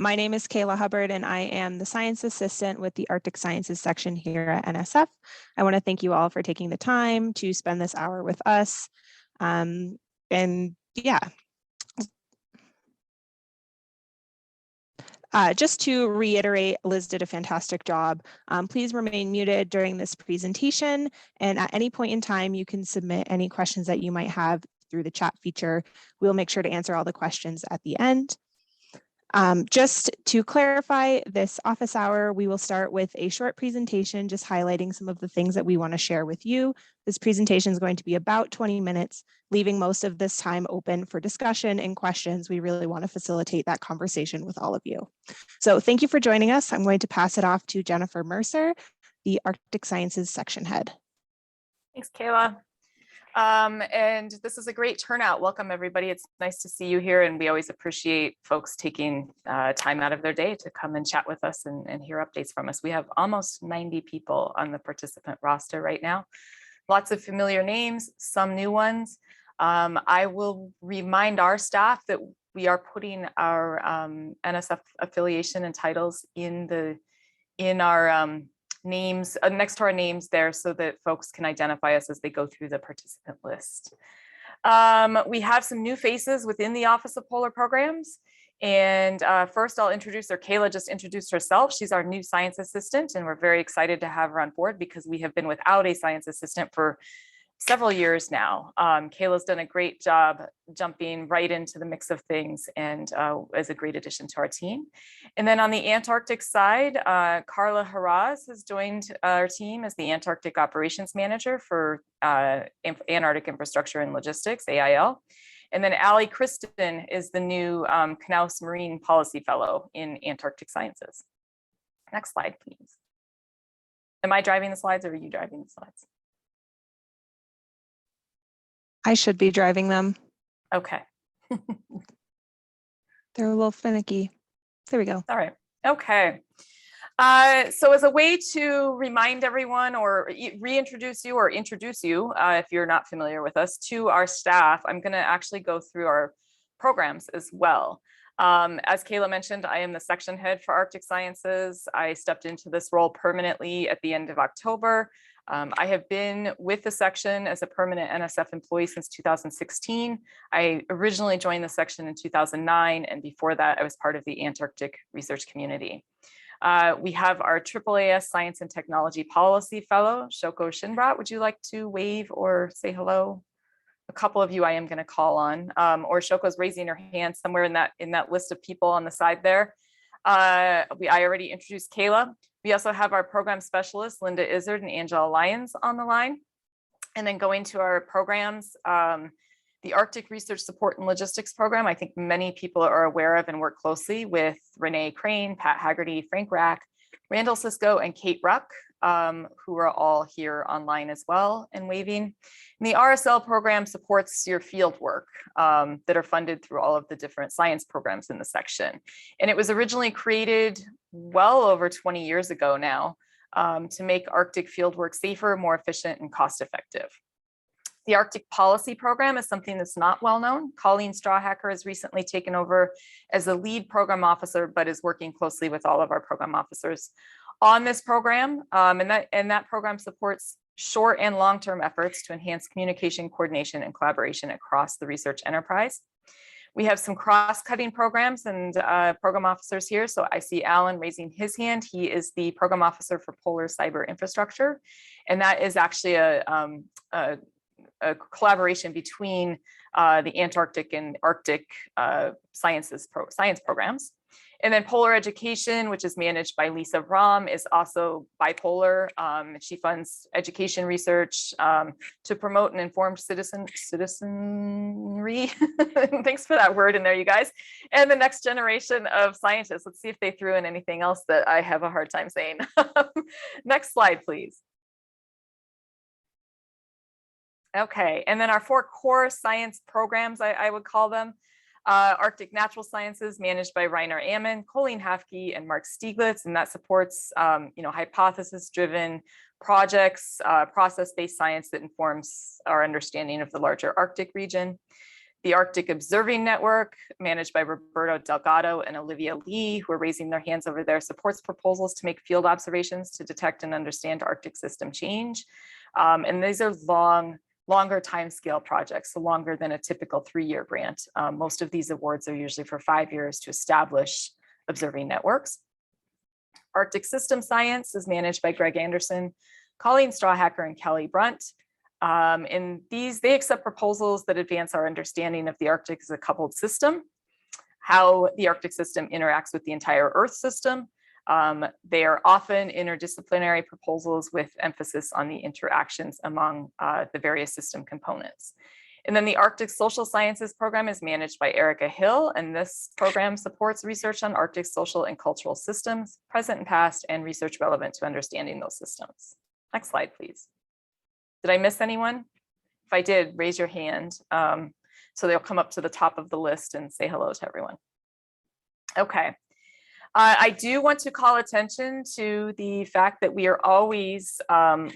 My name is Kayla Hubbard, and I am the Science Assistant with the Arctic Sciences section here at NSF. I want to thank you all for taking the time to spend this hour with us. Just to reiterate, Liz did a fantastic job. Please remain muted during this presentation, and at any point in time, you can submit any questions that you might have through the chat feature. We'll make sure to answer all the questions at the end. Just to clarify this office hour, we will start with a short presentation just highlighting some of the things that we want to share with you. This presentation is going to be about 20 minutes, leaving most of this time open for discussion and questions. We really want to facilitate that conversation with all of you. So thank you for joining us. I'm going to pass it off to Jennifer Mercer, the Arctic Sciences section head. Thanks, Kayla. And this is a great turnout. Welcome, everybody. It's nice to see you here, and we always appreciate folks taking time out of their day to come and chat with us and hear updates from us. We have almost 90 people on the participant roster right now. Lots of familiar names, some new ones. I will remind our staff that we are putting our NSF affiliation and titles in our names next to our names there so that folks can identify us as they go through the participant list. We have some new faces within the Office of Polar Programs. And first I'll introduce her. Kayla just introduced herself. She's our new science assistant, and we're very excited to have her on board because we have been without a science assistant for several years now. Kayla's done a great job jumping right into the mix of things and is a great addition to our team. And then on the Antarctic side, Carla Haraz has joined our team as the Antarctic Operations Manager for Antarctic Infrastructure and Logistics, AIL. And then Allie Kristen is the new Knaus Marine Policy Fellow in Antarctic Sciences. Next slide, please. Am I driving the slides or are you driving the slides? I should be driving them. Okay. They're a little finicky. There we go. All right. Okay. So as a way to remind everyone or reintroduce you or introduce you, if you're not familiar with us, to our staff, I'm going to actually go through our programs as well. As Kayla mentioned, I am the section head for Arctic Sciences. I stepped into this role permanently at the end of October. I have been with the section as a permanent NSF employee since 2016. I originally joined the section in 2009, and before that, I was part of the Antarctic research community. We have our AAAS Science and Technology Policy Fellow, Shoko Shinbrat. Would you like to wave or say hello? A couple of you I am going to call on, or Shoko's raising her hand somewhere in that list of people on the side there. I already introduced Kayla. We also have our program specialists, Linda Izzard and Angela Lyons on the line. And then going to our programs, the Arctic Research Support and Logistics Program, I think many people are aware of and work closely with Renee Crane, Pat Haggerty, Frank Rack, Randall Sisko, and Kate Ruck, who are all here online as well and waving. And the RSL program supports your field work that are funded through all of the different science programs in the section. And it was originally created well over 20 years ago now to make Arctic fieldwork safer, more efficient, and cost-effective. The Arctic Policy Program is something that's not well known. Colleen Strawhacker has recently taken over as the lead program officer, but is working closely with all of our program officers on this program. And that program supports short and long-term efforts to enhance communication, coordination, and collaboration across the research enterprise. We have some cross-cutting programs and program officers here. So I see Alan raising his hand. He is the program officer for Polar Cyber Infrastructure. And that is actually a collaboration between the Antarctic and Arctic science programs. And then Polar Education, which is managed by Lisa Rom, is also bipolar. She funds education research to promote an informed citizenry. Thanks for that word in there, you guys. And the next generation of scientists. Let's see if they threw in anything else that I have a hard time saying. Next slide, please. Okay, and then our 4 core science programs, I would call them. Arctic Natural Sciences, managed by Rainer Ammon, Colleen Hafke, and Mark Stieglitz, and that supports hypothesis-driven projects, process-based science that informs our understanding of the larger Arctic region. The Arctic Observing Network, managed by Roberto Delgado and Olivia Lee, who are raising their hands over there, supports proposals to make field observations to detect and understand Arctic system change. And these are longer timescale projects, so longer than a typical 3-year grant. Most of these awards are usually for 5 years to establish observing networks. Arctic System Science is managed by Greg Anderson, Colleen Strawhacker, and Kelly Brunt. And they accept proposals that advance our understanding of the Arctic as a coupled system, how the Arctic system interacts with the entire Earth system. They are often interdisciplinary proposals with emphasis on the interactions among the various system components. And then the Arctic Social Sciences program is managed by Erica Hill, and this program supports research on Arctic social and cultural systems, present and past, and research relevant to understanding those systems. Next slide, please. Did I miss anyone? If I did, raise your hand. So they'll come up to the top of the list and say hello to everyone. Okay. I do want to call attention to the fact that we are always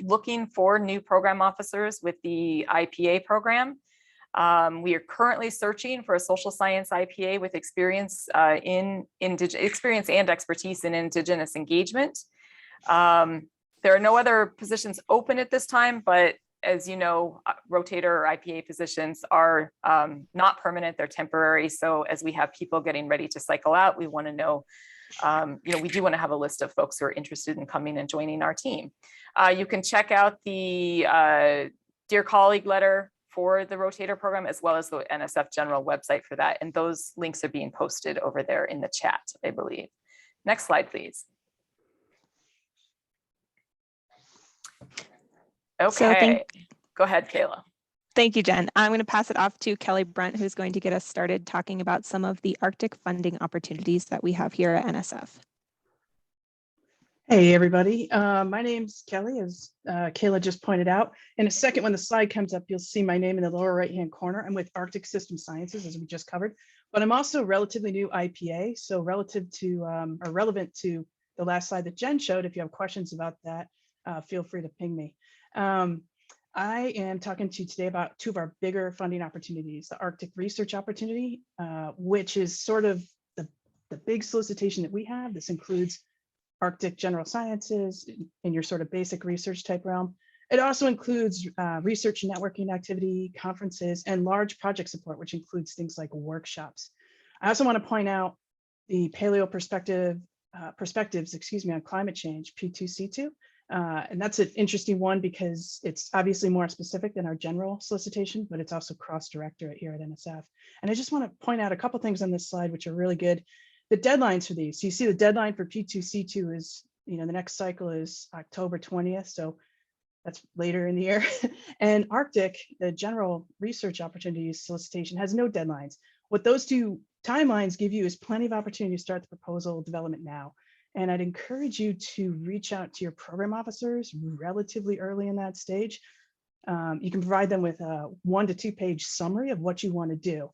looking for new program officers with the IPA program. We are currently searching for a social science IPA with experience and expertise in Indigenous engagement. There are no other positions open at this time, but as you know, rotator or IPA positions are not permanent, they're temporary. So as we have people getting ready to cycle out, we want to know, we do want to have a list of folks who are interested in coming and joining our team. You can check out the Dear Colleague letter for the rotator program, as well as the NSF general website for that. And those links are being posted over there in the chat, I believe. Next slide, please. Okay, go ahead, Kayla. Thank you, Jen. I'm going to pass it off to Kelly Brunt, who's going to get us started talking about some of the Arctic funding opportunities that we have here at NSF. Hey, everybody. My name's Kelly, as Kayla just pointed out. In a second, when the slide comes up, you'll see my name in the lower right-hand corner. I'm with Arctic System Sciences, as we just covered, but I'm also relatively new IPA. So relative to, or relevant to the last slide that Jen showed, if you have questions about that, feel free to ping me. I am talking to you today about two of our bigger funding opportunities, the Arctic Research Opportunity, which is sort of the big solicitation that we have. This includes Arctic General Sciences in your sort of basic research type realm. It also includes research networking activity, conferences, and large project support, which includes things like workshops. I also want to point out the Paleo perspectives, on climate change, P2C2. And that's an interesting one because it's obviously more specific than our general solicitation, but it's also cross-directorate here at NSF. And I just want to point out a couple things on this slide, which are really good. The deadlines for these. So you see the deadline for P2C2 is, the next cycle is October 20th. So that's later in the year. And Arctic, the general research opportunities solicitation, has no deadlines. What those two timelines give you is plenty of opportunity to start the proposal development now. And I'd encourage you to reach out to your program officers relatively early in that stage. You can provide them with a 1 to 2 page summary of what you want to do.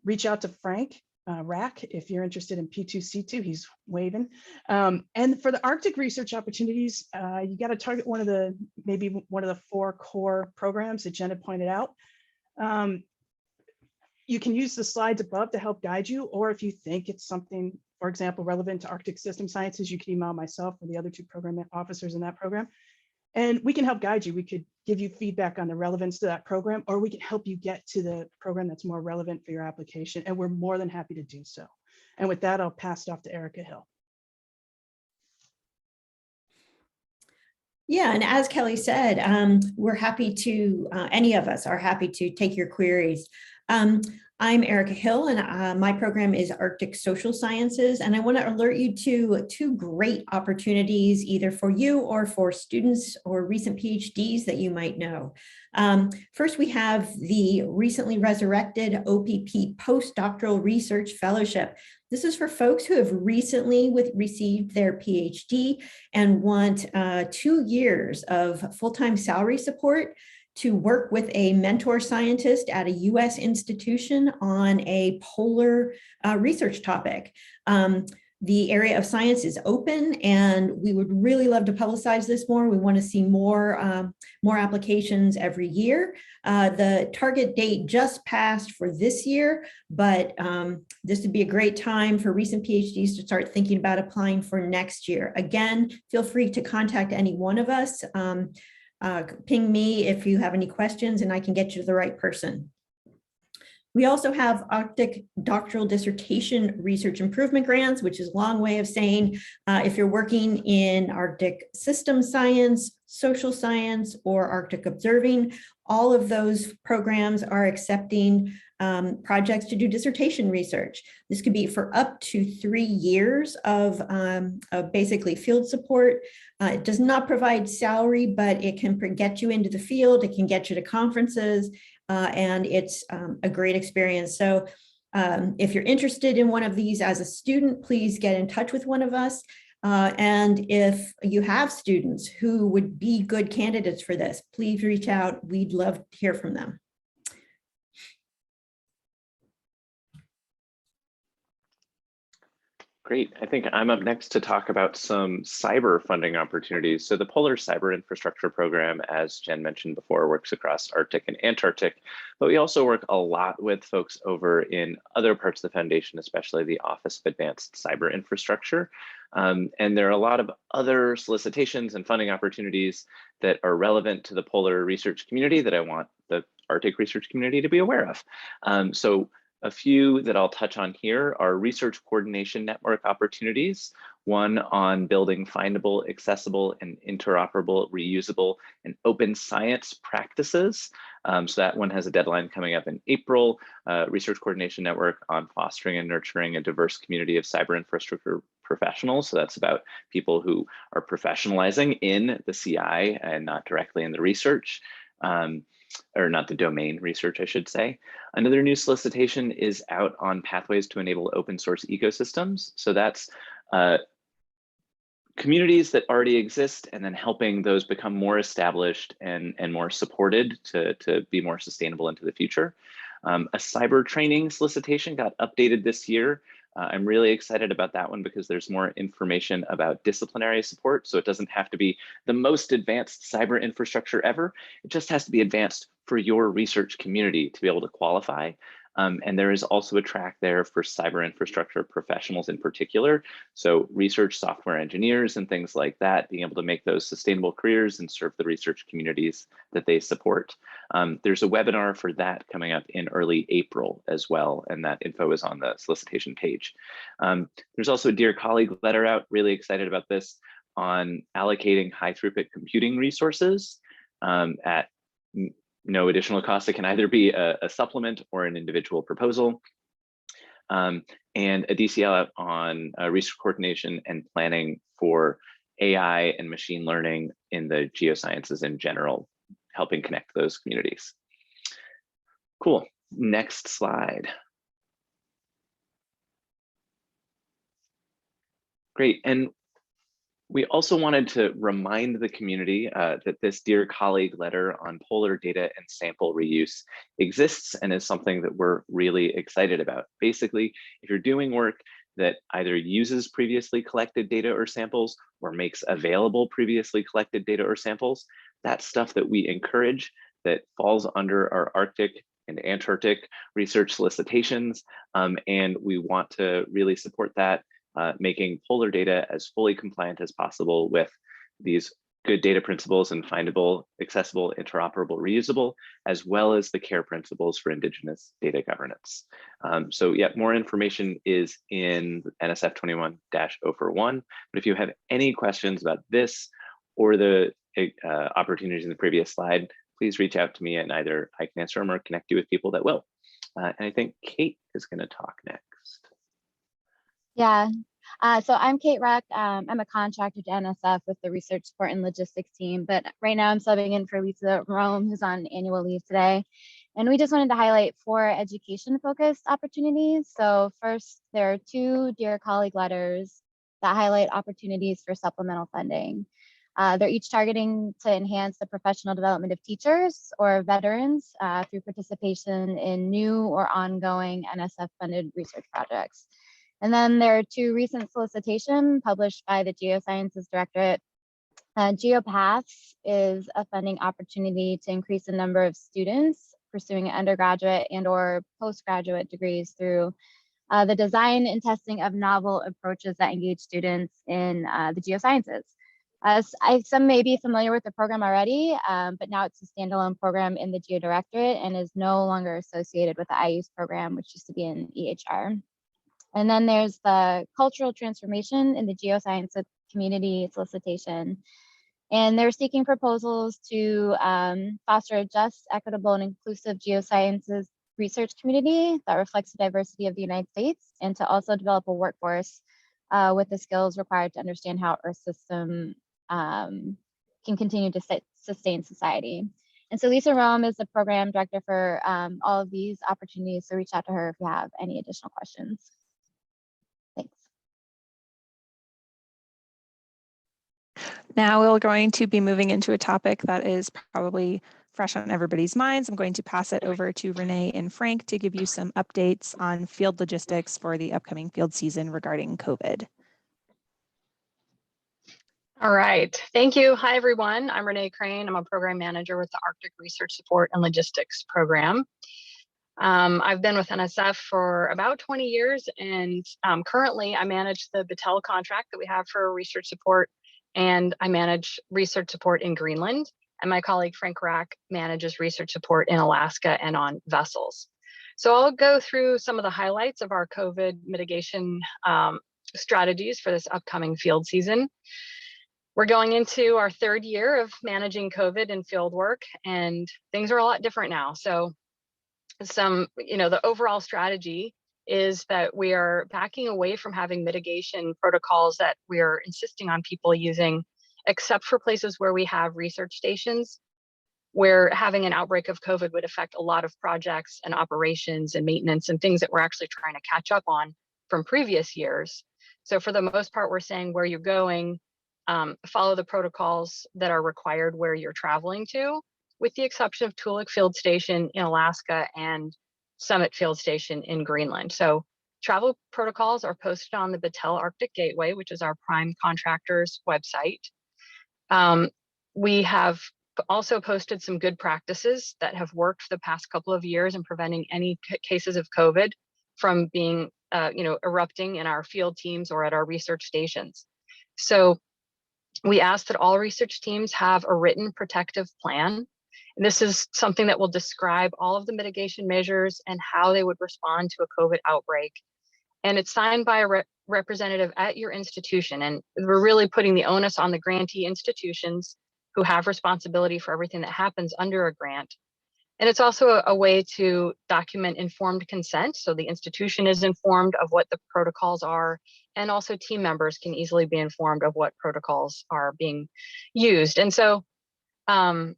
Reach out to Frank Rack if you're interested in P2C2, he's waving. And for the Arctic research opportunities, you got to target maybe one of the 4 core programs that Jen had pointed out. You can use the slides above to help guide you, or if you think it's something, for example, relevant to Arctic System Sciences, you can email myself or the other 2 program officers in that program. And we can help guide you. We could give you feedback on the relevance to that program, or we can help you get to the program that's more relevant for your application. And we're more than happy to do so. And with that, I'll pass it off to Erica Hill. Yeah, and as Kelly said, we're happy to, any of us are happy to take your queries. I'm Erica Hill, and my program is Arctic Social Sciences, and I want to alert you to 2 great opportunities, either for you or for students or recent PhDs that you might know. First, we have the recently resurrected OPP Postdoctoral Research Fellowship. This is for folks who have recently received their PhD and want 2 years of full-time salary support to work with a mentor scientist at a US institution on a polar research topic. The area of science is open, and we would really love to publicize this more. We want to see more, more applications every year. The target date just passed for this year, but this would be a great time for recent PhDs to start thinking about applying for next year. Again, feel free to contact any one of us. Ping me if you have any questions, and I can get you to the right person. We also have Arctic doctoral dissertation research improvement grants, which is a long way of saying if you're working in Arctic system science, social science, or Arctic observing, all of those programs are accepting projects to do dissertation research. This could be for up to 3 years of basically field support. It does not provide salary, but it can get you into the field. It can get you to conferences. And it's a great experience. So if you're interested in one of these as a student, please get in touch with one of us. And if you have students who would be good candidates for this, please reach out. We'd love to hear from them. Great. I think I'm up next to talk about some cyber funding opportunities. So the Polar Cyber Infrastructure Program, as Jen mentioned before, works across Arctic and Antarctic, but we also work a lot with folks over in other parts of the foundation, especially the Office of Advanced Cyber Infrastructure. And there are a lot of other solicitations and funding opportunities that are relevant to the polar research community that I want the Arctic research community to be aware of. So a few that I'll touch on here are research coordination network opportunities, one on building findable, accessible, and interoperable, reusable, and open science practices. So that one has a deadline coming up in April. Research coordination network on fostering and nurturing a diverse community of cyber infrastructure professionals. So that's about people who are professionalizing in the CI and not directly in the research. Or not the domain research, I should say. Another new solicitation is out on pathways to enable open source ecosystems. So that's communities that already exist and then helping those become more established and more supported to be more sustainable into the future. A cyber training solicitation got updated this year. I'm really excited about that one because there's more information about disciplinary support. So it doesn't have to be the most advanced cyber infrastructure ever. It just has to be advanced for your research community to be able to qualify. And there is also a track there for cyber infrastructure professionals in particular. So research software engineers and things like that, being able to make those sustainable careers and serve the research communities that they support. There's a webinar for that coming up in early April as well. And that info is on the solicitation page. There's also a Dear Colleague letter out, really excited about this, on allocating high throughput computing resources at no additional cost. It can either be a supplement or an individual proposal. And a DCL on research coordination and planning for AI and machine learning in the geosciences in general, helping connect those communities. Cool, next slide. Great, and we also wanted to remind the community that this Dear Colleague letter on polar data and sample reuse exists and is something that we're really excited about. Basically, if you're doing work that either uses previously collected data or samples or makes available previously collected data or samples, that's stuff that we encourage that falls under our Arctic and Antarctic research solicitations. And we want to really support that. Making polar data as fully compliant as possible with these good data principles and findable, accessible, interoperable, reusable, as well as the CARE principles for Indigenous data governance. So yeah, more information is in NSF 21-041. But if you have any questions about this or the opportunities in the previous slide, please reach out to me and either I can answer them or connect you with people that will. And I think Kate is going to talk next. Yeah, so I'm Kate Ruck. I'm a contractor to NSF with the research support and logistics team, but right now I'm subbing in for Lisa Rome, who's on annual leave today. And we just wanted to highlight 4 education-focused opportunities. So first, there are 2 Dear Colleague letters that highlight opportunities for supplemental funding. They're each targeting to enhance the professional development of teachers or veterans through participation in new or ongoing NSF-funded research projects. And then there are two recent solicitations published by the Geosciences Directorate. GeoPaths is a funding opportunity to increase the number of students pursuing undergraduate and or postgraduate degrees through the design and testing of novel approaches that engage students in the geosciences. Some may be familiar with the program already, but now it's a standalone program in the Geo Directorate and is no longer associated with the IU's program, which used to be in EHR. And then there's the cultural transformation in the geoscience community solicitation. And they're seeking proposals to foster a just, equitable, and inclusive geosciences research community that reflects the diversity of the United States, and to also develop a workforce with the skills required to understand how Earth system can continue to sustain society. And so Lisa Rome is the program director for all of these opportunities, so reach out to her if you have any additional questions. Thanks. Now we're going to be moving into a topic that is probably fresh on everybody's minds. I'm going to pass it over to Renee and Frank to give you some updates on field logistics for the upcoming field season regarding COVID. All right, thank you. Hi, everyone. I'm Renee Crane. I'm a program manager with the Arctic Research Support and Logistics Program. I've been with NSF for about 20 years, and currently I manage the Battelle contract that we have for research support, and I manage research support in Greenland, and my colleague Frank Rack manages research support in Alaska and on vessels. So I'll go through some of the highlights of our COVID mitigation strategies for this upcoming field season. We're going into our third year of managing COVID and field work, and things are a lot different now. So the overall strategy is that we are backing away from having mitigation protocols that we are insisting on people using, except for places where we have research stations, where having an outbreak of COVID would affect a lot of projects and operations and maintenance and things that we're actually trying to catch up on from previous years. So for the most part, we're saying where you're going, follow the protocols that are required where you're traveling to, with the exception of Toolik Field Station in Alaska and Summit Field Station in Greenland. So travel protocols are posted on the Battelle Arctic Gateway, which is our prime contractor's website. We have also posted some good practices that have worked for the past couple of years in preventing any cases of COVID from being, erupting in our field teams or at our research stations. So we ask that all research teams have a written protective plan. And this is something that will describe all of the mitigation measures and how they would respond to a COVID outbreak. And it's signed by a representative at your institution. And we're really putting the onus on the grantee institutions who have responsibility for everything that happens under a grant. And it's also a way to document informed consent. So the institution is informed of what the protocols are, and also team members can easily be informed of what protocols are being used. And so where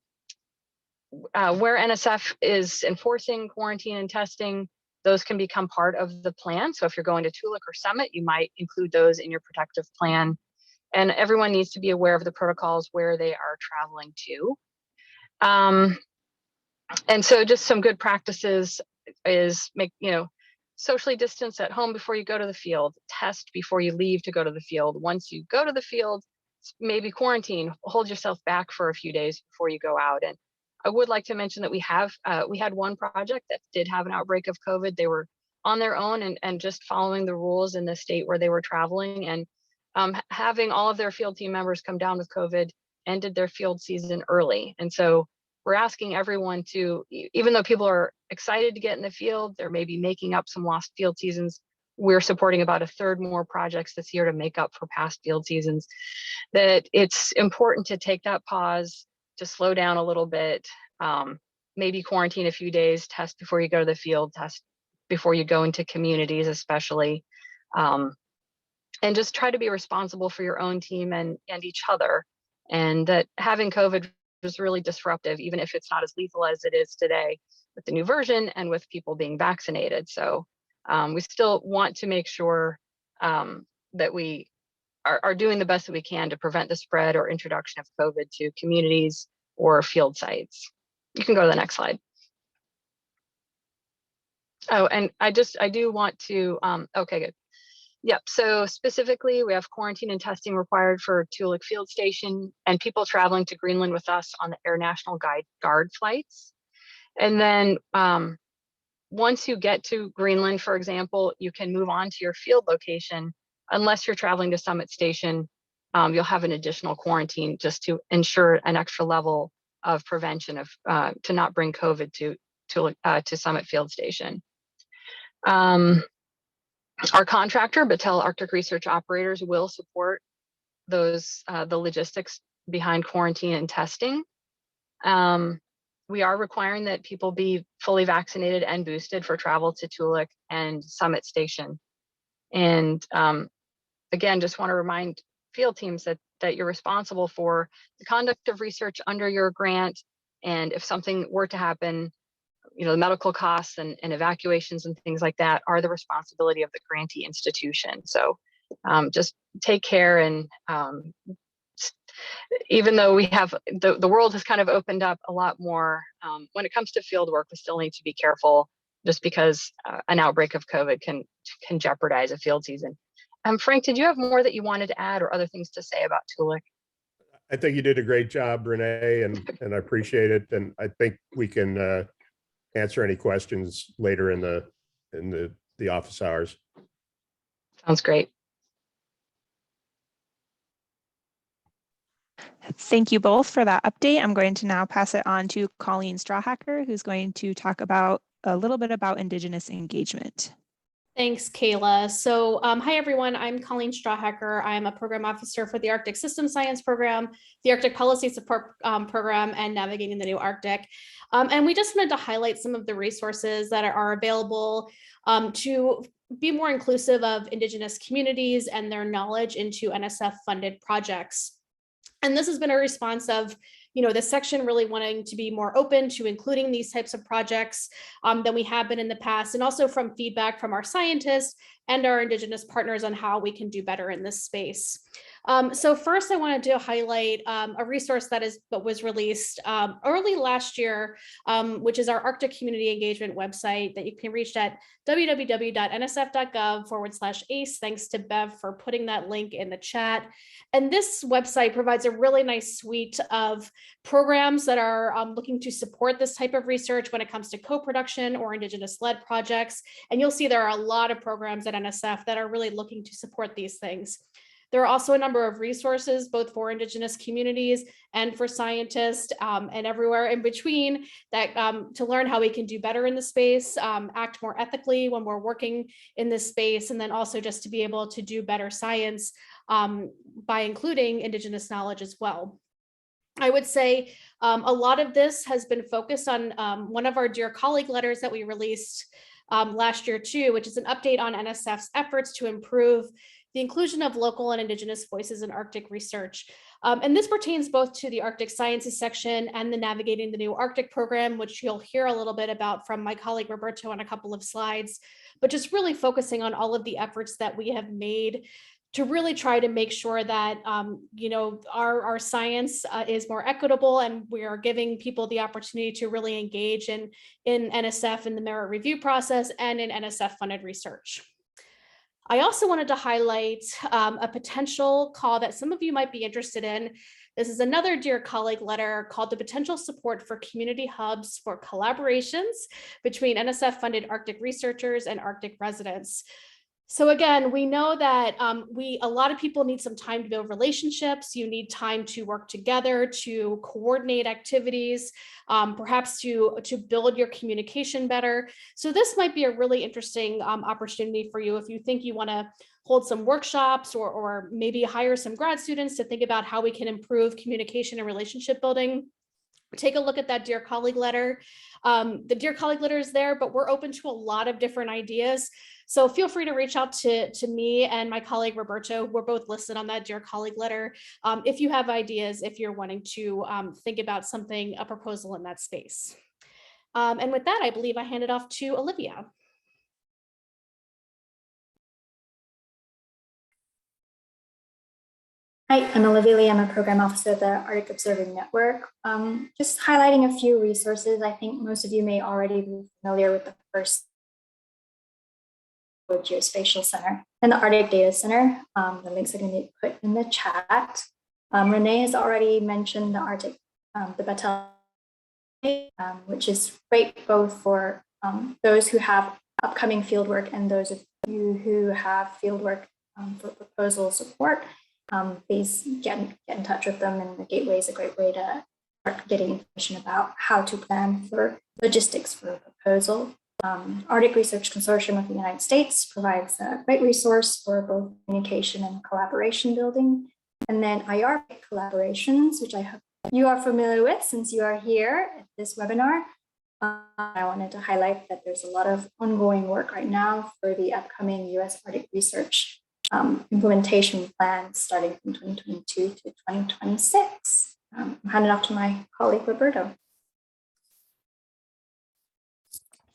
NSF is enforcing quarantine and testing, those can become part of the plan. So if you're going to Toolik or Summit, you might include those in your protective plan. And everyone needs to be aware of the protocols where they are traveling to. And so just some good practices is socially distance at home before you go to the field, test before you leave to go to the field. Once you go to the field, maybe quarantine, hold yourself back for a few days before you go out. And I would like to mention that we had one project that did have an outbreak of COVID. They were on their own and just following the rules in the state where they were traveling, and having all of their field team members come down with COVID ended their field season early. And so we're asking everyone to, even though people are excited to get in the field, they're maybe making up some lost field seasons. We're supporting about a third more projects this year to make up for past field seasons. That it's important to take that pause, to slow down a little bit, maybe quarantine a few days, test before you go to the field, test before you go into communities especially, and just try to be responsible for your own team and each other. And that having COVID was really disruptive, even if it's not as lethal as it is today with the new version and with people being vaccinated. So we still want to make sure that we are doing the best that we can to prevent the spread or introduction of COVID to communities or field sites. You can go to the next slide. Oh, and I do want to, okay, good. Yep. So specifically, we have quarantine and testing required for Toolik Field Station and people traveling to Greenland with us on the Air National Guard flights. And then once you get to Greenland, for example, you can move on to your field location. Unless you're traveling to Summit Station, you'll have an additional quarantine just to ensure an extra level of prevention of to not bring COVID to Summit Field Station. Our contractor, Battelle Arctic Research Operators, will support those the logistics behind quarantine and testing. We are requiring that people be fully vaccinated and boosted for travel to Toolik and Summit Station. And again, just want to remind field teams that you're responsible for the conduct of research under your grant. And if something were to happen, you know, the medical costs and evacuations and things like that are the responsibility of the grantee institution. So just take care. And even though we have, the world has kind of opened up a lot more, when it comes to field work, we still need to be careful just because an outbreak of COVID can jeopardize a field season. Frank, did you have more that you wanted to add or other things to say about Toolik? I think you did a great job, Renee, and I appreciate it. And I think we can answer any questions later in the office hours. Sounds great. Thank you both for that update. I'm going to now pass it on to Colleen Strawhacker, who's going to talk about a little bit about Indigenous engagement. Thanks, Kayla. So hi, everyone. I'm Colleen Strawhacker. I'm a program officer for the Arctic System Science Program, the Arctic Policy Support Program, and Navigating the New Arctic. And we just wanted to highlight some of the resources that are available to be more inclusive of Indigenous communities and their knowledge into NSF-funded projects. And this has been a response of, you know, this section really wanting to be more open to including these types of projects than we have been in the past, and also from feedback from our scientists and our Indigenous partners on how we can do better in this space. So first, I wanted to highlight a resource that was released early last year, which is our Arctic Community Engagement website that you can reach at www.nsf.gov/ACE. Thanks to Bev for putting that link in the chat. And this website provides a really nice suite of programs that are looking to support this type of research when it comes to co-production or Indigenous-led projects. And you'll see there are a lot of programs at NSF that are really looking to support these things. There are also a number of resources, both for Indigenous communities and for scientists and everywhere in between, that to learn how we can do better in the space, act more ethically when we're working in this space, and then also just to be able to do better science by including Indigenous knowledge as well. I would say a lot of this has been focused on one of our Dear Colleague letters that we released last year too, which is an update on NSF's efforts to improve the inclusion of local and Indigenous voices in Arctic research. And this pertains both to the Arctic Sciences section and the Navigating the New Arctic program, which you'll hear a little bit about from my colleague Roberto on a couple of slides, but just really focusing on all of the efforts that we have made to really try to make sure that you know, our science is more equitable, and we are giving people the opportunity to really engage in NSF in the merit review process and in NSF funded research. I also wanted to highlight a potential call that some of you might be interested in. This is another Dear Colleague letter called The Potential Support for Community Hubs for Collaborations between NSF-funded Arctic researchers and Arctic residents. So again, we know that a lot of people need some time to build relationships. You need time to work together, to coordinate activities, perhaps to build your communication better. So this might be a really interesting opportunity for you if you think you want to hold some workshops or maybe hire some grad students to think about how we can improve communication and relationship building. Take a look at that Dear Colleague letter. The Dear Colleague letter is there, but we're open to a lot of different ideas. So feel free to reach out to me and my colleague Roberto. We're both listed on that Dear Colleague letter. If you have ideas, if you're wanting to think about something, a proposal in that space. And with that, I believe I hand it off to Olivia. Hi, I'm Olivia Lee. I'm a program officer at the Arctic Observing Network. Just highlighting a few resources. I think most of you may already be familiar with the first Geospatial Center. and the Arctic Data Center. The links are going to be put in the chat. Renee has already mentioned the Arctic, the Battelle, which is great both for those who have upcoming fieldwork and those of you who have fieldwork for proposal support. Please get in touch with them, and the gateway is a great way to start getting information about how to plan for logistics for a proposal. Arctic Research Consortium of the United States provides a great resource for both communication and collaboration building. And then IARPC collaborations, which I hope you are familiar with since you are here at this webinar. I wanted to highlight that there's a lot of ongoing work right now for the upcoming US Arctic Research implementation plan starting from 2022 to 2026. I'm handing off to my colleague, Roberto.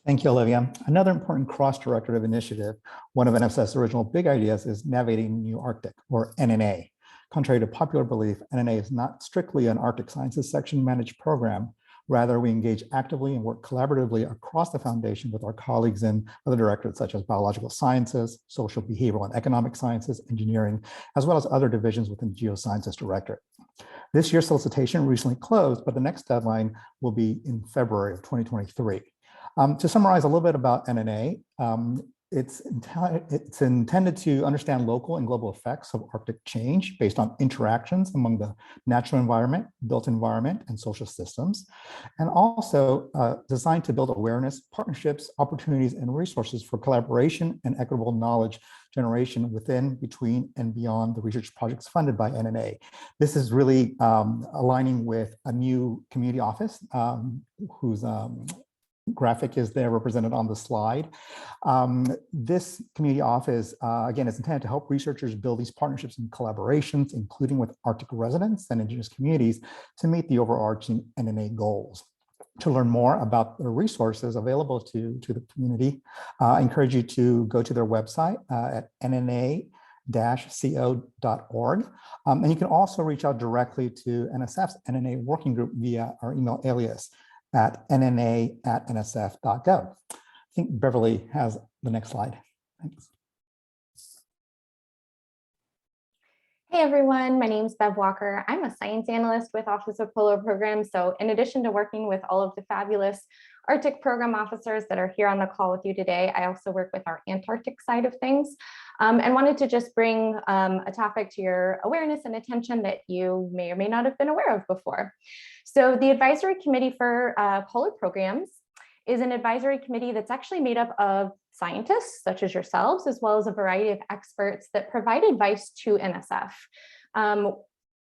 Thank you, Olivia. Another important cross-directive initiative, one of NSF's original big ideas, is Navigating New Arctic, or NNA. Contrary to popular belief, NNA is not strictly an Arctic Sciences section managed program. Rather, we engage actively and work collaboratively across the foundation with our colleagues in other directorates such as biological sciences, social, behavioral, and economic sciences, engineering, as well as other divisions within the geosciences directorate. This year's solicitation recently closed, but the next deadline will be in February of 2023. To summarize a little bit about NNA, it's intended to understand local and global effects of Arctic change based on interactions among the natural environment, built environment, and social systems, and also designed to build awareness, partnerships, opportunities, and resources for collaboration and equitable knowledge generation within, between, and beyond the research projects funded by NNA. This is really aligning with a new community office whose graphic is there represented on the slide. This community office, again, is intended to help researchers build these partnerships and collaborations, including with Arctic residents and indigenous communities, to meet the overarching NNA goals. To learn more about the resources available to the community, I encourage you to go to their website at nna-co.org. And you can also reach out directly to NSF's NNA working group via our email alias at nna@nsf.gov. I think Beverly has the next slide. Thanks. Hey everyone, my name is Bev Walker. I'm a science analyst with Office of Polar Programs. So in addition to working with all of the fabulous Arctic program officers that are here on the call with you today, I also work with our Antarctic side of things, and wanted to just bring a topic to your awareness and attention that you may or may not have been aware of before. So the Advisory Committee for Polar Programs is an advisory committee that's actually made up of scientists such as yourselves, as well as a variety of experts that provide advice to NSF.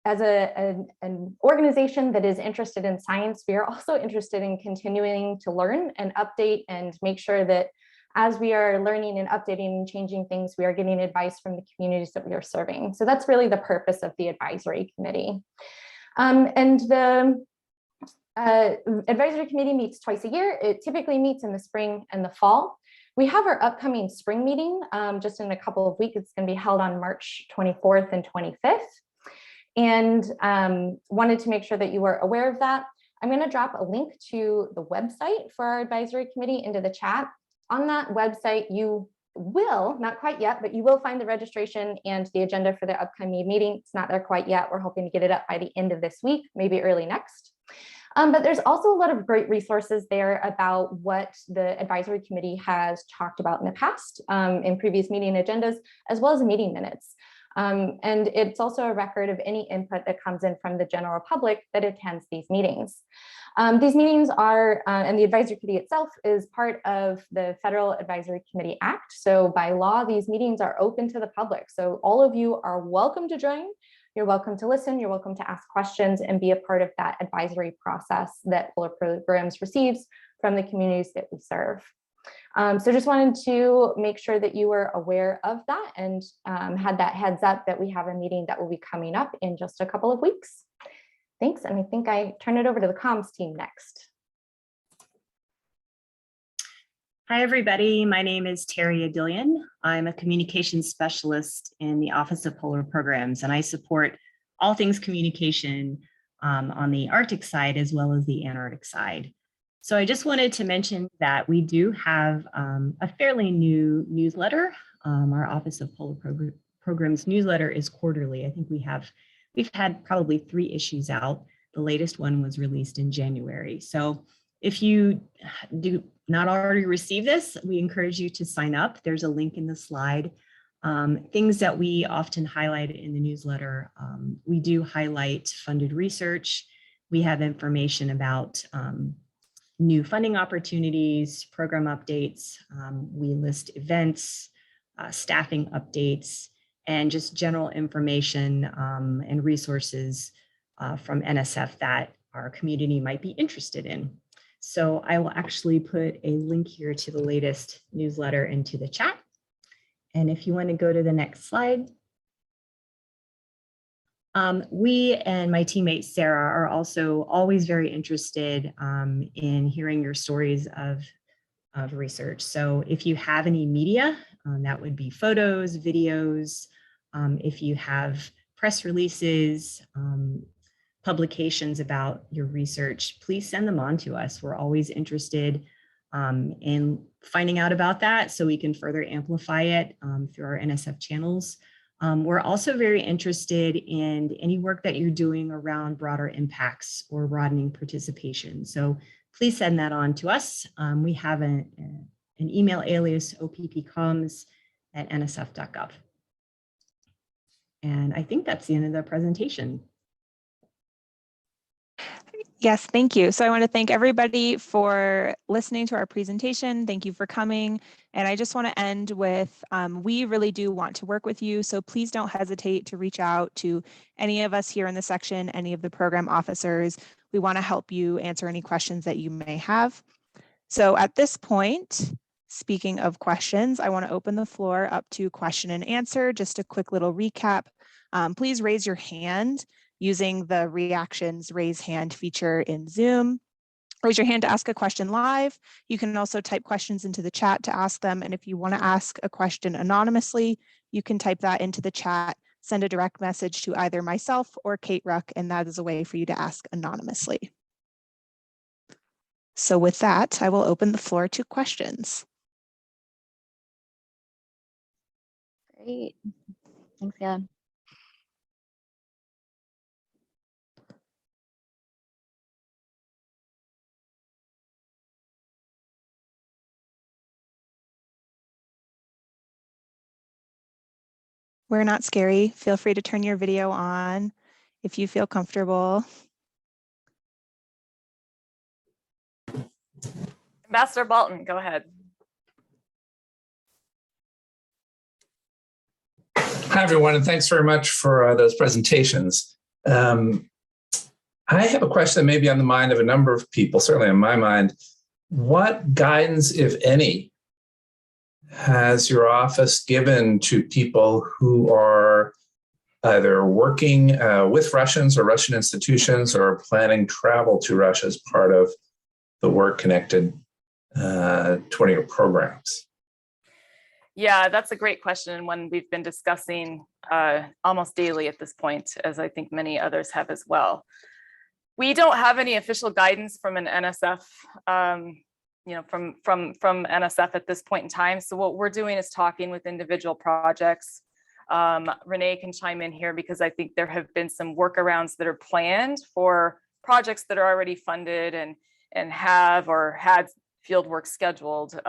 As an organization that is interested in science, we are also interested in continuing to learn and update and make sure that as we are learning and updating and changing things, we are getting advice from the communities that we are serving. So that's really the purpose of the advisory committee. And the advisory committee meets twice a year. It typically meets in the spring and the fall. We have our upcoming spring meeting just in a couple of weeks. It's going to be held on March 24th and 25th. And wanted to make sure that you were aware of that. I'm going to drop a link to the website for our advisory committee into the chat. On that website, you will, not quite yet, but you will find the registration and the agenda for the upcoming meeting. It's not there quite yet. We're hoping to get it up by the end of this week, maybe early next. But there's also a lot of great resources there about what the advisory committee has talked about in the past in previous meeting agendas, as well as meeting minutes. And it's also a record of any input that comes in from the general public that attends these meetings. These meetings are, and the advisory committee itself is part of the Federal Advisory Committee Act. So by law, these meetings are open to the public. So all of you are welcome to join. You're welcome to listen. You're welcome to ask questions and be a part of that advisory process that Polar Programs receives from the communities that we serve. So just wanted to make sure that you were aware of that and had that heads up that we have a meeting that will be coming up in just a couple of weeks. Thanks, and I think I turn it over to the comms team next. Hi, everybody. My name is Terry Adillian. I'm a communications specialist in the Office of Polar Programs, and I support all things communication on the Arctic side as well as the Antarctic side. So I just wanted to mention that we do have a fairly new newsletter. Our Office of Polar Programs newsletter is quarterly. I think we've had probably 3 issues out. The latest one was released in January. So if you do not already receive this, we encourage you to sign up. There's a link in the slide. Things that we often highlight in the newsletter, we do highlight funded research. We have information about new funding opportunities, program updates. We list events, staffing updates, and just general information and resources from NSF that our community might be interested in. So I will actually put a link here to the latest newsletter into the chat. And if you want to go to the next slide. We and my teammate Sarah are also always very interested in hearing your stories of research. So if you have any media, that would be photos, videos, if you have press releases, publications about your research, please send them on to us. We're always interested in finding out about that so we can further amplify it through our NSF channels. We're also very interested in any work that you're doing around broader impacts or broadening participation. So please send that on to us. We have an email alias, oppcoms@nsf.gov. And I think that's the end of the presentation. Yes, thank you. So I want to thank everybody for listening to our presentation. Thank you for coming. And I just want to end with, we really do want to work with you. So please don't hesitate to reach out to any of us here in the section, any of the program officers. We want to help you answer any questions that you may have. So at this point, speaking of questions, I want to open the floor up to question and answer. Just a quick little recap. Please raise your hand using the reactions raise hand feature in Zoom. Raise your hand to ask a question live. You can also type questions into the chat to ask them. And if you want to ask a question anonymously, you can type that into the chat, send a direct message to either myself or Kate Ruck, and that is a way for you to ask anonymously. So with that, I will open the floor to questions. Great. Thanks, Kayla. We're not scary. Feel free to turn your video on if you feel comfortable. Ambassador Bolton, go ahead. Hi, everyone, and thanks very much for those presentations. I have a question that may be on the mind of a number of people, certainly on my mind. What guidance, if any, has your office given to people who are either working with Russians or Russian institutions or planning travel to Russia as part of the work-connected 20-year programs? Yeah, that's a great question, and one we've been discussing almost daily at this point, as I think many others have as well. We don't have any official guidance from an NSF, from NSF at this point in time. So what we're doing is talking with individual projects. Renee can chime in here because I think there have been some workarounds that are planned for projects that are already funded and have or had field work scheduled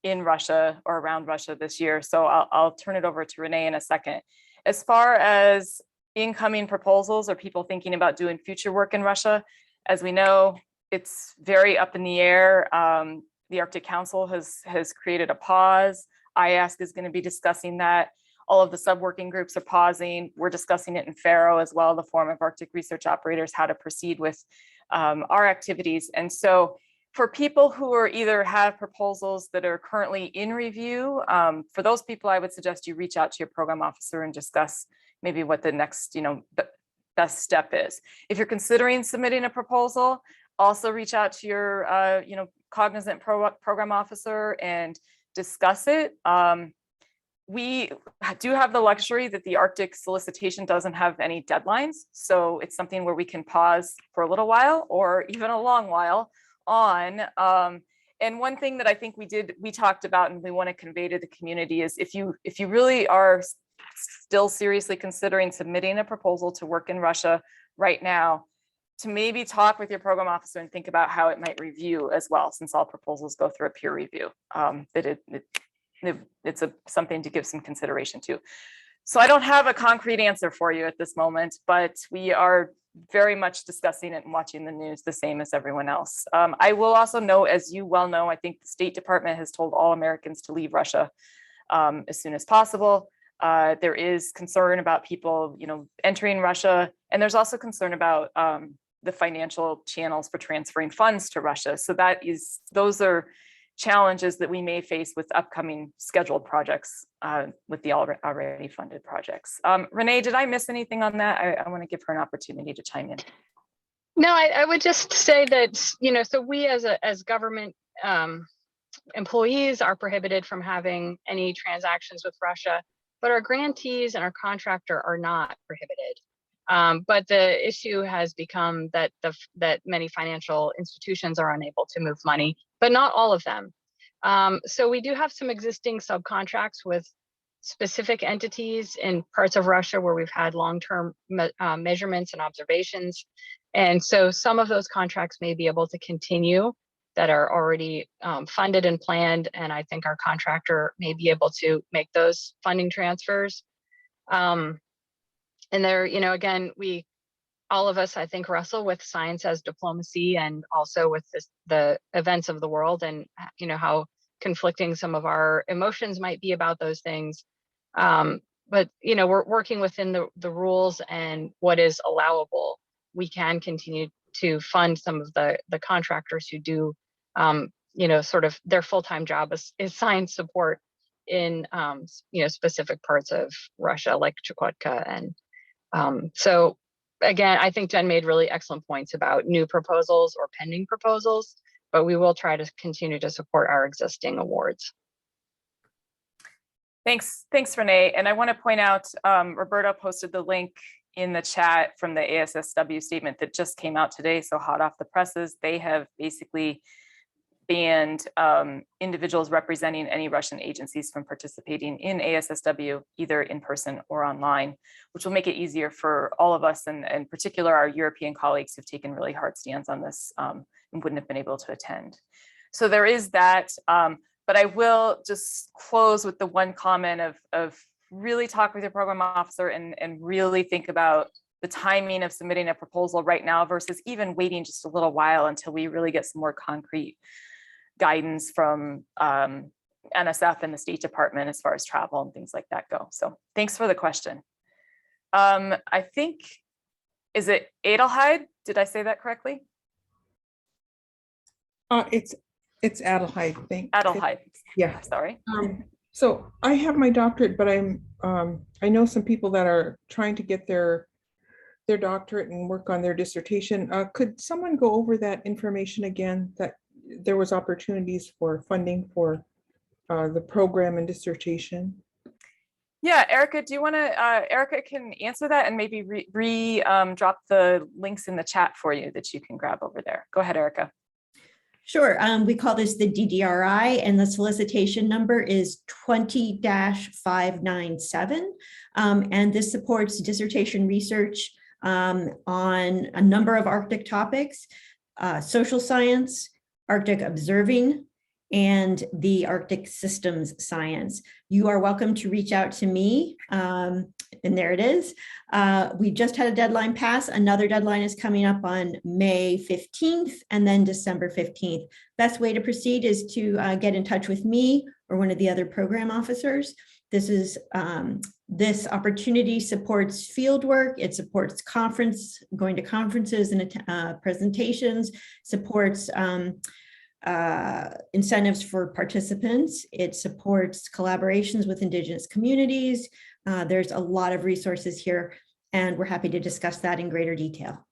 in Russia or around Russia this year. So I'll turn it over to Renee in a second. As far as incoming proposals or people thinking about doing future work in Russia, as we know, it's very up in the air. The Arctic Council has created a pause. IASC is going to be discussing that. All of the sub-working groups are pausing. We're discussing it in FARO as well, the Forum of Arctic Research Operators, how to proceed with our activities. And so for people who are either have proposals that are currently in review, for those people, I would suggest you reach out to your program officer and discuss maybe what the next, best step is. If you're considering submitting a proposal, also reach out to your, cognizant program officer and discuss it. We do have the luxury that the Arctic solicitation doesn't have any deadlines. So it's something where we can pause for a little while or even a long while on. And one thing that I think we talked about and we want to convey to the community is if you really are still seriously considering submitting a proposal to work in Russia right now, to maybe talk with your program officer and think about how it might review as well, since all proposals go through a peer review, that it's something to give some consideration to. So I don't have a concrete answer for you at this moment, but we are very much discussing it and watching the news the same as everyone else. I will also note, as you well know, I think the State Department has told all Americans to leave Russia as soon as possible. There is concern about people, entering Russia, and there's also concern about the financial channels for transferring funds to Russia. So those are challenges that we may face with upcoming scheduled projects with the already funded projects. Renee, did I miss anything on that? I want to give her an opportunity to chime in. No, I would just say that, so we as government employees are prohibited from having any transactions with Russia, but our grantees and our contractor are not prohibited. But the issue has become that many financial institutions are unable to move money, but not all of them. So we do have some existing subcontracts with specific entities in parts of Russia where we've had long-term measurements and observations. And so some of those contracts may be able to continue that are already funded and planned. And I think our contractor may be able to make those funding transfers. And there, again, all of us, I think, wrestle with science as diplomacy and also with the events of the world and, how conflicting some of our emotions might be about those things. But, we're working within the rules and what is allowable. We can continue to fund some of the contractors who do, sort of their full-time job is science support in, specific parts of Russia, like Chukotka. And so, again, I think Jen made really excellent points about new proposals or pending proposals, but we will try to continue to support our existing awards. Thanks, Renee. And I want to point out, Roberta posted the link in the chat from the ASSW statement that just came out today. So hot off the presses, they have basically banned individuals representing any Russian agencies from participating in ASSW, either in person or online, which will make it easier for all of us, and in particular our European colleagues who've taken really hard stands on this and wouldn't have been able to attend. So there is that, but I will just close with the one comment of really talk with your program officer and really think about the timing of submitting a proposal right now versus even waiting just a little while until we really get some more concrete guidance from NSF and the State Department as far as travel and things like that go. So thanks for the question. I think, is it Adulthood? Did I say that correctly? It's Adulthood, I think. Adulthood. Yeah. Sorry. So I have my doctorate, but I know some people that are trying to get their doctorate and work on their dissertation. Could someone go over that information again, that there was opportunities for funding for the program and dissertation? Yeah, Erica, do you want to, Erica can answer that and maybe drop the links in the chat for you that you can grab over there. Go ahead, Erica. Sure. We call this the DDRI, and the solicitation number is 20-597. And this supports dissertation research on a number of Arctic topics, social science, Arctic observing, and the Arctic systems science. You are welcome to reach out to me. And there it is. We just had a deadline pass. Another deadline is coming up on May 15th and then December 15th. Best way to proceed is to get in touch with me or one of the other program officers. This opportunity supports field work. It supports going to conferences and presentations, supports incentives for participants. It supports collaborations with Indigenous communities. There's a lot of resources here, and we're happy to discuss that in greater detail.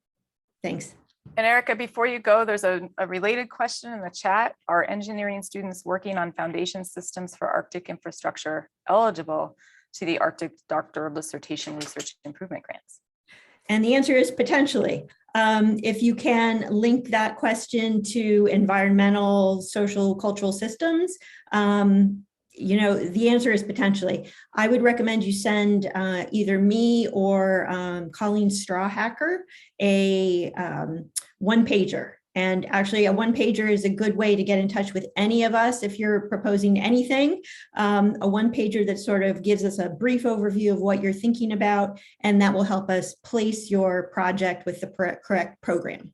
Thanks. And Erica, before you go, there's a related question in the chat. Are engineering students working on foundation systems for Arctic infrastructure eligible to the Arctic Doctoral Dissertation Research Improvement Grants? And the answer is potentially. If you can link that question to environmental, social, cultural systems, the answer is potentially. I would recommend you send either me or Colleen Strawhacker a one-pager. And actually, a one-pager is a good way to get in touch with any of us if you're proposing anything. A one-pager that sort of gives us a brief overview of what you're thinking about, and that will help us place your project with the correct program.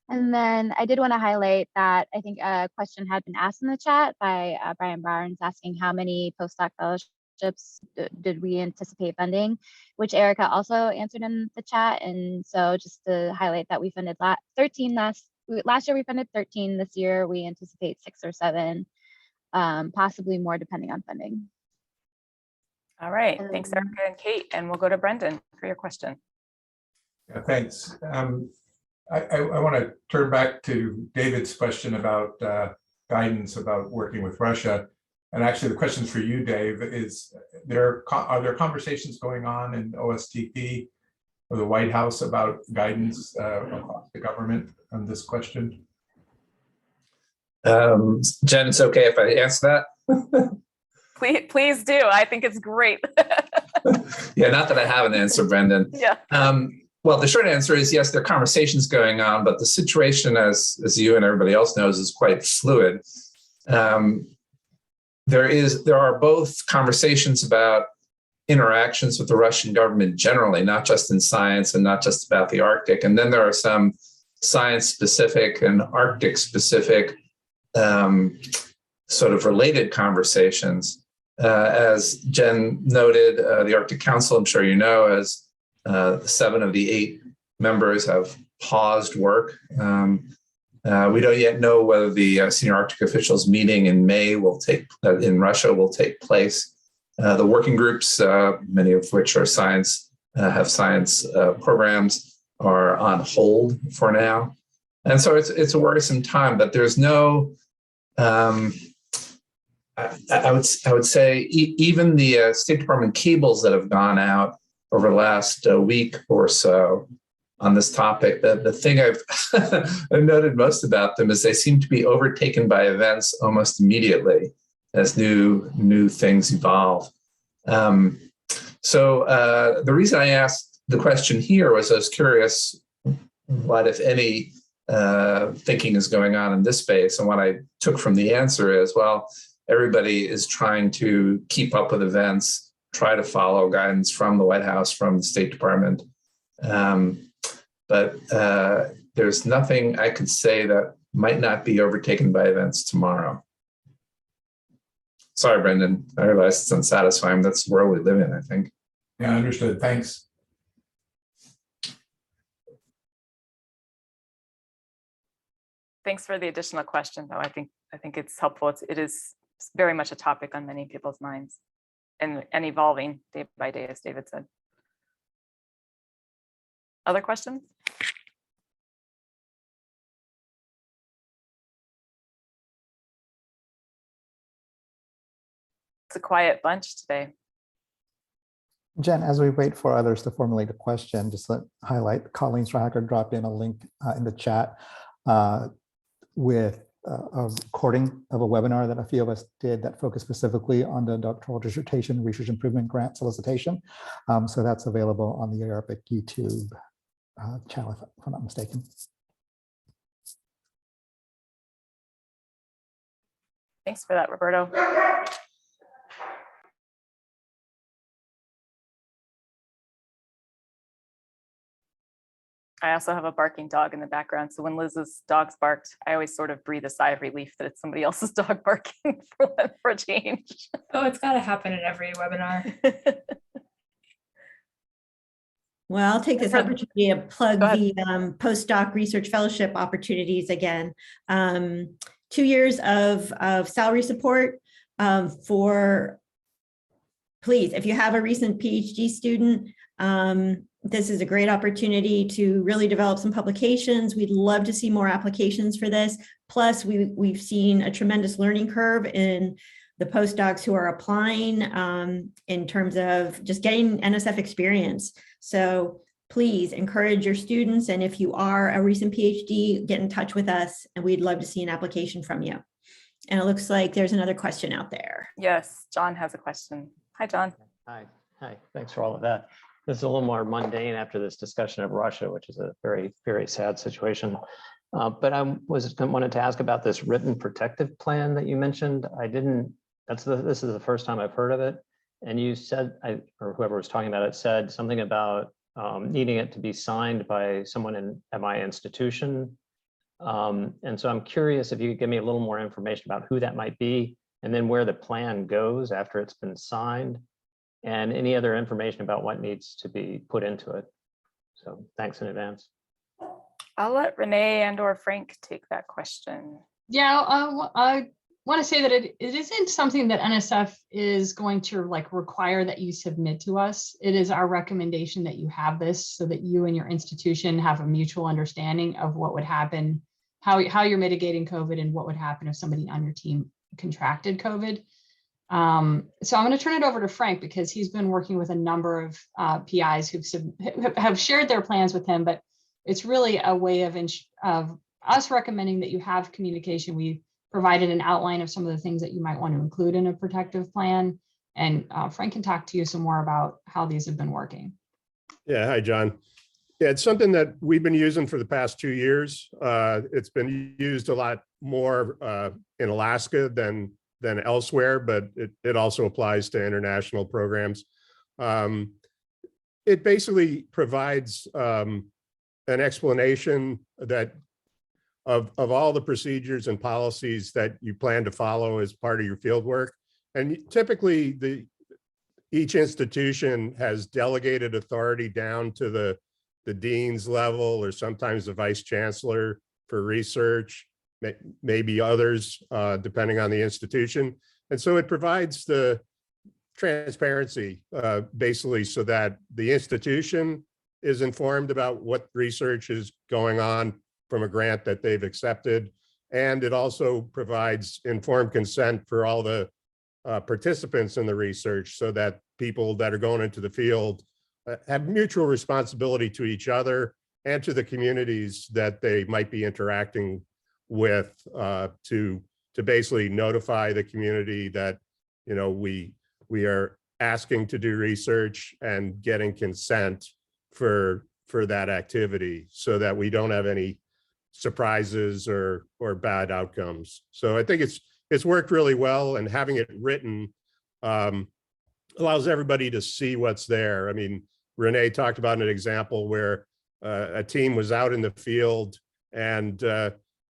And then I did want to highlight that I think a question had been asked in the chat by Brian Barnes asking how many postdoc fellowships did we anticipate funding, which Erica also answered in the chat. And so just to highlight that we funded 13 last year, we funded 13. This year we anticipate 6 or 7, possibly more depending on funding. All right, thanks Erica and Kate, and we'll go to Brendan for your question. Yeah, thanks. I want to turn back to David's question about guidance about working with Russia. And actually the question for you, Dave, is are there conversations going on in OSTP or the White House about guidance across the government on this question? Jen, it's okay if I answer that? Please do. I think it's great. Yeah, not that I have an answer, Brendan. Yeah. Well, the short answer is yes, there are conversations going on, but the situation, as you and everybody else knows, is quite fluid. There are both conversations about interactions with the Russian government generally, not just in science and not just about the Arctic. And then there are some science-specific and Arctic-specific sort of related conversations. As Jen noted, the Arctic Council, I'm sure you know, as 7 of the 8 members have paused work. We don't yet know whether the senior Arctic officials meeting in May in Russia will take place. The working groups, many of which are have science programs, are on hold for now. And so it's a worrisome time, but there's no, I would say even the State Department cables that have gone out over the last week or so on this topic, the thing I've noted most about them is they seem to be overtaken by events almost immediately as new things evolve. So the reason I asked the question here was I was curious what, if any, thinking is going on in this space. And what I took from the answer is, well, everybody is trying to keep up with events, try to follow guidance from the White House, from the State Department. But there's nothing I could say that might not be overtaken by events tomorrow. Sorry, Brendan, I realize it's unsatisfying. That's the world we live in, I think. Yeah, understood. Thanks. Thanks for the additional question, though. I think it's helpful. It is very much a topic on many people's minds and evolving day by day, as David said. Other questions? It's a quiet bunch today. Jen, as we wait for others to formulate a question, just to highlight, Colleen Strawhacker dropped in a link in the chat with a recording of a webinar that a few of us did that focused specifically on the doctoral dissertation research improvement grant solicitation. So that's available on the IARPC YouTube channel, if I'm not mistaken. Thanks for that, Roberto. I also have a barking dog in the background. So when Liz's dogs barked, I always sort of breathe a sigh of relief that it's somebody else's dog barking for a change. Oh, it's got to happen at every webinar. Well, I'll take this opportunity to plug the postdoc research fellowship opportunities again. 2 years of salary support please, if you have a recent PhD student, this is a great opportunity to really develop some publications. We'd love to see more applications for this. Plus, we've seen a tremendous learning curve in the postdocs who are applying in terms of just getting NSF experience. So please encourage your students. And if you are a recent PhD, get in touch with us and we'd love to see an application from you. And it looks like there's another question out there. Yes, John has a question. Hi, John. Hi, thanks for all of that. This is a little more mundane after this discussion of Russia, which is a very, very sad situation. But I wanted to ask about this written protective plan that you mentioned. This is the first time I've heard of it. And you said, or whoever was talking about it said something about needing it to be signed by someone at my institution. And so I'm curious if you could give me a little more information about who that might be, and then where the plan goes after it's been signed, and any other information about what needs to be put into it. So thanks in advance. I'll let Renee and or Frank take that question. Yeah, I want to say that it isn't something that NSF is going to require that you submit to us. It is our recommendation that you have this so that you and your institution have a mutual understanding of what would happen, how you're mitigating COVID, and what would happen if somebody on your team contracted COVID. So I'm going to turn it over to Frank because he's been working with a number of PIs who have shared their plans with him, but it's really a way of us recommending that you have communication. We provided an outline of some of the things that you might want to include in a protective plan. And Frank can talk to you some more about how these have been working. Yeah, hi, John. Yeah, it's something that we've been using for the past 2 years. It's been used a lot more in Alaska than elsewhere, but it also applies to international programs. It basically provides an explanation that of all the procedures and policies that you plan to follow as part of your field work. And typically each institution has delegated authority down to the dean's level, or sometimes the vice chancellor for research, maybe others, depending on the institution. And so it provides the transparency, basically, so that the institution is informed about what research is going on from a grant that they've accepted. And it also provides informed consent for all the participants in the research, so that people that are going into the field have mutual responsibility to each other and to the communities that they might be interacting with, to basically notify the community that, you know, we are asking to do research and getting consent for that activity, so that we don't have any surprises or bad outcomes. So I think it's worked really well, and having it written allows everybody to see what's there. I mean, Renee talked about an example where a team was out in the field and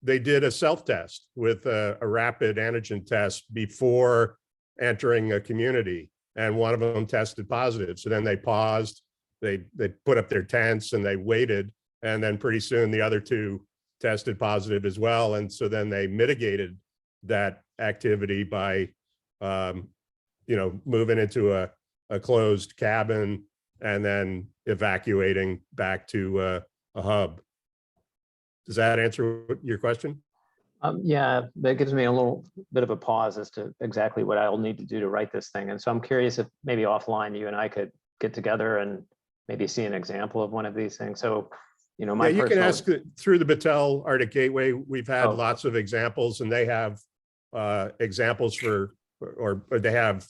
they did a self-test with a rapid antigen test before entering a community, and one of them tested positive. So then they paused, they put up their tents and they waited, and then pretty soon the other two tested positive as well. And so then they mitigated that activity by moving into a closed cabin and then evacuating back to a hub. Does that answer your question? Yeah, that gives me a little bit of a pause as to exactly what I'll need to do to write this thing. And so I'm curious if maybe offline you and I could get together and maybe see an example of one of these things. So, you can ask through the Battelle Arctic Gateway. We've had lots of examples, and they have examples or they have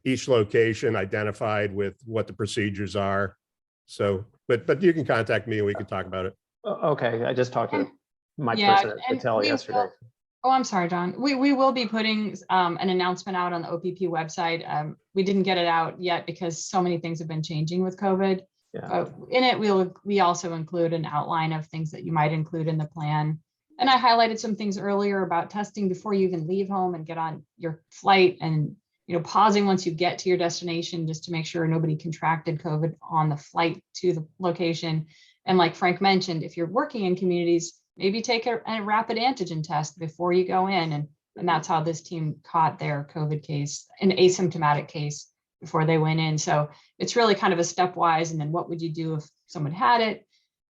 each location identified with what the procedures are. So, but you can contact me and we can talk about it. Okay, I just talked to my person at Battelle yesterday. I'm sorry, John. We will be putting an announcement out on the OPP website. We didn't get it out yet because so many things have been changing with COVID. Yeah. In it, we also include an outline of things that you might include in the plan. And I highlighted some things earlier about testing before you even leave home and get on your flight, and pausing once you get to your destination just to make sure nobody contracted COVID on the flight to the location. And like Frank mentioned, if you're working in communities, maybe take a rapid antigen test before you go in. And that's how this team caught their COVID case, an asymptomatic case, before they went in. So it's really kind of a stepwise. And then what would you do if someone had it?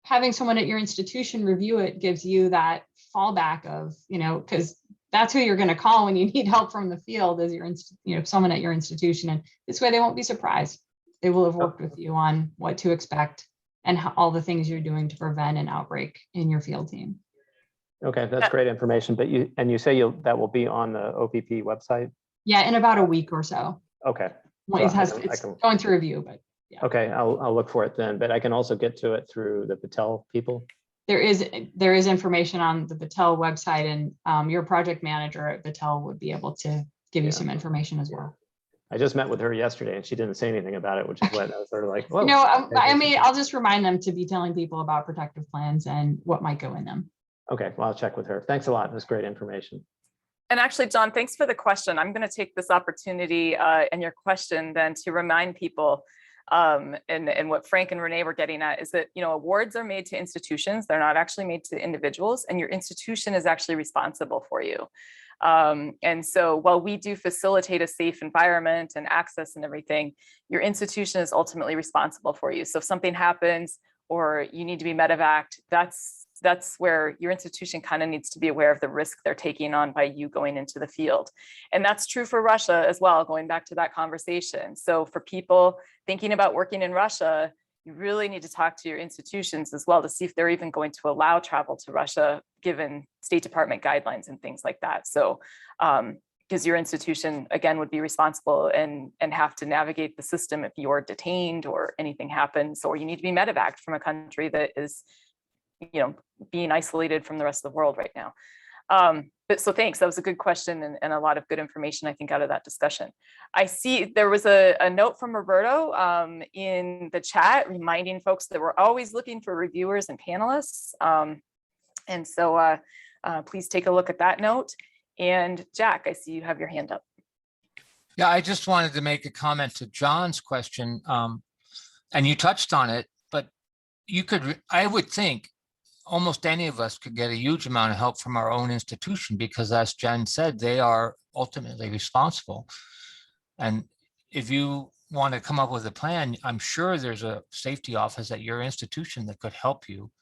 Having someone at your institution review it gives you that fallback of, because that's who you're going to call when you need help from the field, is someone at your institution. And this way they won't be surprised. They will have worked with you on what to expect and all the things you're doing to prevent an outbreak in your field team. Okay, that's great information. But you say that will be on the OPP website? Yeah, in about a week or so. Okay. It's going through review, but yeah. Okay, I'll look for it then. But I can also get to it through the Patel people. There is information on the Patel website, and your project manager at Patel would be able to give you some information as well. I just met with her yesterday and she didn't say anything about it, which is what I was sort of like, whoa. No, I mean, I'll just remind them to be telling people about protective plans and what might go in them. Okay, well, I'll check with her. Thanks a lot. That's great information. And actually, John, thanks for the question. I'm going to take this opportunity and your question then to remind people, and what Frank and Renee were getting at is that, awards are made to institutions. They're not actually made to individuals, and your institution is actually responsible for you. And so while we do facilitate a safe environment and access and everything, your institution is ultimately responsible for you. So if something happens or you need to be medevaced, that's where your institution kind of needs to be aware of the risk they're taking on by you going into the field. And that's true for Russia as well, going back to that conversation. So for people thinking about working in Russia, you really need to talk to your institutions as well to see if they're even going to allow travel to Russia, given State Department guidelines and things like that. So because your institution, again, would be responsible and have to navigate the system if you're detained or anything happens, or you need to be medevaced from a country that is, being isolated from the rest of the world right now. But so thanks, that was a good question and a lot of good information, I think, out of that discussion. I see there was a note from Roberto in the chat reminding folks that we're always looking for reviewers and panelists. And so please take a look at that note. And Jack, I see you have your hand up. Yeah, I just wanted to make a comment to John's question. And you touched on it, but I would think almost any of us could get a huge amount of help from our own institution, because as Jen said, they are ultimately responsible. And if you want to come up with a plan, I'm sure there's a safety office at your institution that could help you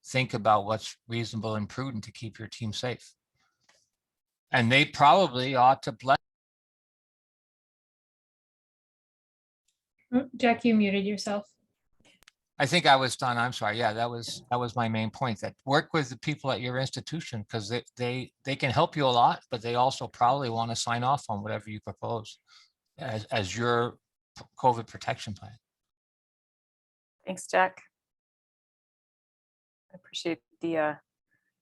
think about what's reasonable and prudent to keep your team safe. And they probably ought to bless. Jack, you muted yourself. I think I was done. I'm sorry. Yeah, that was my main point, that work with the people at your institution, because they can help you a lot, but they also probably want to sign off on whatever you propose as your COVID protection plan. Thanks, Jack. I appreciate the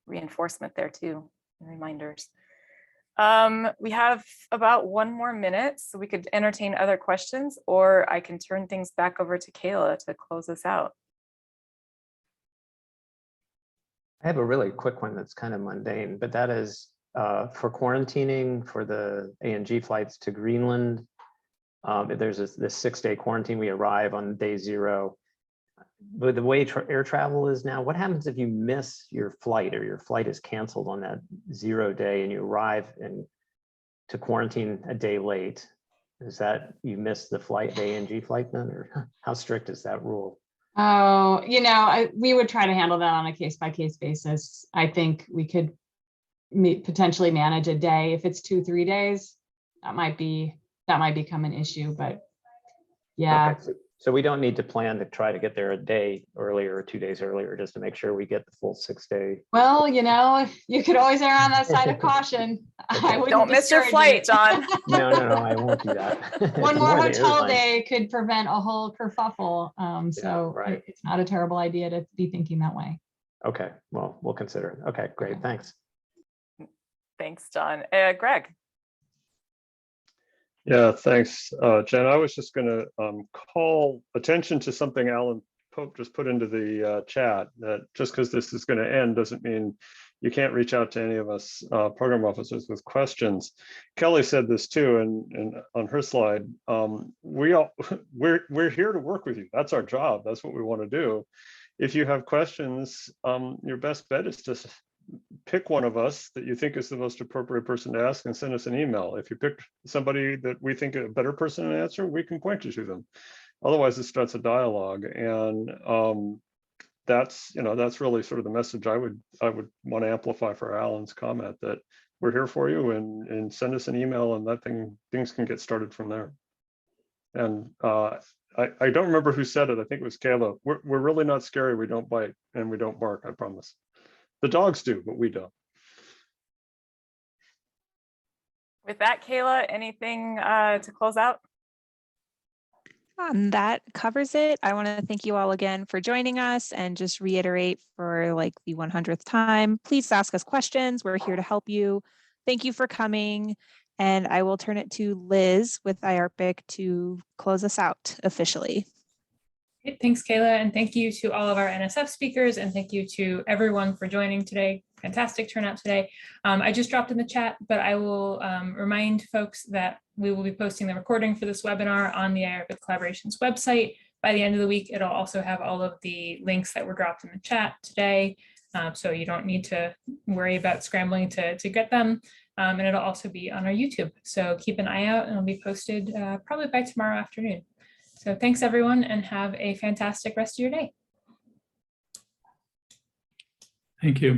reinforcement there too, and reminders. We have about 1 more minute, so we could entertain other questions, or I can turn things back over to Kayla to close us out. I have a really quick one that's kind of mundane, but that is for quarantining for the ANG flights to Greenland. There's this 6-day quarantine. We arrive on day 0. But the way air travel is now, what happens if you miss your flight or your flight is canceled on that 0 day and you arrive to quarantine a day late? Is that you miss the flight, the ANG flight then, or how strict is that rule? Oh, we would try to handle that on a case-by-case basis. I think we could potentially manage a day. If it's 2-3 days, that might become an issue, but yeah. Okay. So we don't need to plan to try to get there a day earlier or 2 days earlier just to make sure we get the full 6-day. Well, you could always err on that side of caution. Don't miss your flight, John. No, I won't do that. One more hotel day could prevent a whole kerfuffle. So right. It's not a terrible idea to be thinking that way. Okay, well, we'll consider it. Okay, great, thanks. Thanks, John. Greg. Yeah, thanks, Jen. I was just going to call attention to something Alan Pope just put into the chat, that just because this is going to end doesn't mean you can't reach out to any of us program officers with questions. Kelly said this too, and on her slide, we're here to work with you. That's our job. That's what we want to do. If you have questions, your best bet is to pick one of us that you think is the most appropriate person to ask and send us an email. If you pick somebody that we think a better person to answer, we can point you to them. Otherwise, it starts a dialogue, and that's really sort of the message I would want to amplify for Alan's comment, that we're here for you, and send us an email, and things can get started from there. And I don't remember who said it. I think it was Kayla. We're really not scary. We don't bite and we don't bark, I promise. The dogs do, but we don't. With that, Kayla, anything to close out? That covers it. I want to thank you all again for joining us and just reiterate for like the 100th time, please ask us questions. We're here to help you. Thank you for coming. And I will turn it to Liz with IARPC to close us out officially. Thanks, Kayla, and thank you to all of our NSF speakers, and thank you to everyone for joining today. Fantastic turnout today. I just dropped in the chat, but I will remind folks that we will be posting the recording for this webinar on the IARPC Collaborations website. By the end of the week, it'll also have all of the links that were dropped in the chat today, so you don't need to worry about scrambling to get them. And it'll also be on our YouTube, so keep an eye out and it'll be posted probably by tomorrow afternoon. So thanks everyone and have a fantastic rest of your day. Thank you.